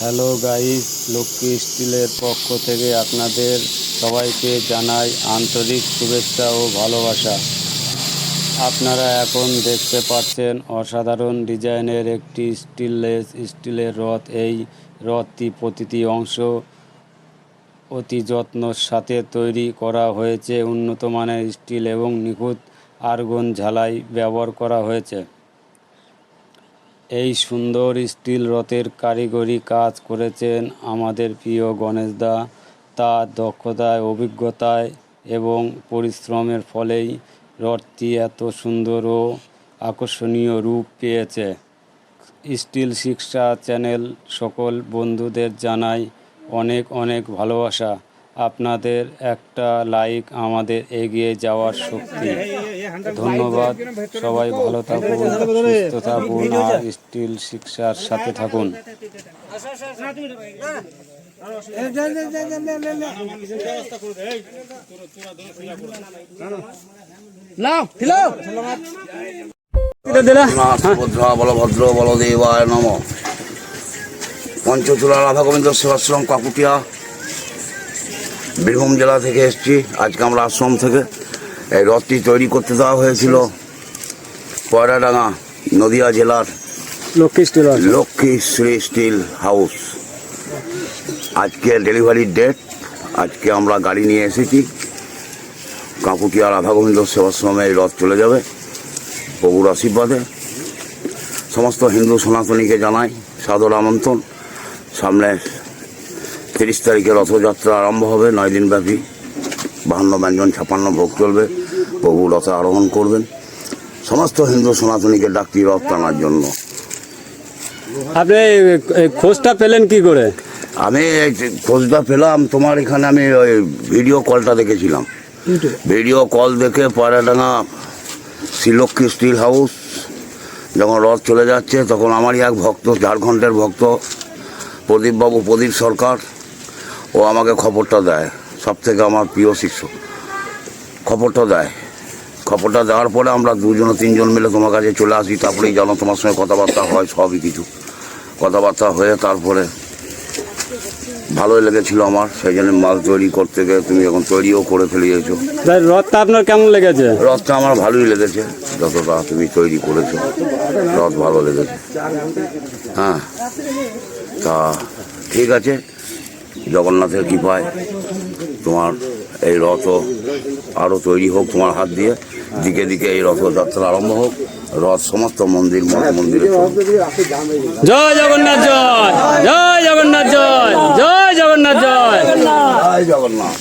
Hello guys, Lakshmi স্টিলের পক্ষ থেকে আপনাদের সবাইকে জানাই আন্তরিক শুভেচ্ছা ও ভালোবাসা। আপনারা এখন দেখতে পাচ্ছেন অসাধারণ ডিজাইনের একটি স্টেনলেস স্টিলের রথ। এই রথটি প্রতিটি অংশ অতি যত্নের সাথে তৈরি করা হয়েছে। উন্নত মানের স্টিল এবং নিখুঁত আর্গন ঝালাই ব্যবহার করা হয়েছে। এই সুন্দর স্টিল রথের কারিগরি কাজ করেছেন আমাদের প্রিয় গণেশদা। তার দক্ষতায়, অভিজ্ঞতায় এবং পরিশ্রমের ফলেই রথটি এত সুন্দর ও আকর্ষণীয় রূপ পেয়েছে। স্টিল শিক্ষা চ্যানেল সকল বন্ধুদের জানাই অনেক অনেক ভালোবাসা। আপনাদের একটা লাইক আমাদের এগিয়ে যাওয়ার শক্তি। ধন্যবাদ। সবাই ভালো থাকুন, সুস্থ থাকুন আর স্টিল শিক্ষার সাথে থাকুন। বলভদ্র বলদেবায় নম। পঞ্চচূড়া রাধা গোবিন্দ সেবাশ্রম কাকুটিয়া, বীরভূম জেলা থেকে এসেছি। আজকে আমরা আশ্রম থেকে এই রথটি তৈরি করতে দেওয়া হয়েছিল পয়রাডাঙ্গা, নদিয়া জেলার লক্ষ্মী শ্রী স্টিল হাউস। আজকে ডেলিভারির ডেট। আজকে আমরা গাড়ি নিয়ে এসেছি। কাকুটিয়া রাধা গোবিন্দ সেবাশ্রমে এই রথ চলে যাবে প্রভুর আশীর্বাদে। সমস্ত হিন্দু সনাতনীকে জানাই সাদর আমন্ত্রণ। সামনে 30 তারিখে রথযাত্রা আরম্ভ হবে। 9 দিন ব্যাপী 52 ব্যঞ্জন 56 ভোগ চলবে। প্রভু রথে আরোহণ করবেন। সমস্ত হিন্দু সনাতনীকে ডাকছি রথ টানার জন্য। আপনি খোঁজটা পেলেন কি করে? আমি খোঁজটা পেলাম তোমার এখানে। আমি ওই ভিডিও কলটা দেখেছিলাম। ভিডিও কল দেখে পয়রাডাঙ্গা শ্রীলক্ষ্মী স্টিল হাউস যখন রথ চলে যাচ্ছে, তখন আমারই এক ভক্ত, ঝাড়খণ্ডের ভক্ত প্রদীপবাবু, প্রদীপ সরকার, ও আমাকে খবরটা দেয়। সব থেকে আমার প্রিয় শিষ্য খবরটা দেয়। খবরটা দেওয়ার পরে আমরা 2-3 মিলে তোমার কাছে চলে আসি। তারপরেই জানো তোমার সঙ্গে কথাবার্তা হয়, সবই কিছু কথাবার্তা হয়ে তারপরে ভালোই লেগেছিল আমার। সেই জন্য মাল তৈরি করতে গিয়ে তুমি এখন তৈরিও করে ফেলিয়েছো। রথটা আপনার কেমন লেগেছে? রথটা আমার ভালোই লেগেছে, যতটা তুমি তৈরি করেছো রথ ভালো লেগেছে। হ্যাঁ, তা ঠিক আছে। জগন্নাথের কৃপায় তোমার এই রথ আরও তৈরি হোক তোমার হাত দিয়ে। দিকে দিকে এই রথযাত্রা আরম্ভ হোক। রথ সমস্ত মন্দির মঠ মন্দিরে। জয় জগন্নাথ, জয় জয় জগন্নাথ, জয় জয় জগন্নাথ, জয় জয় জগন্নাথ।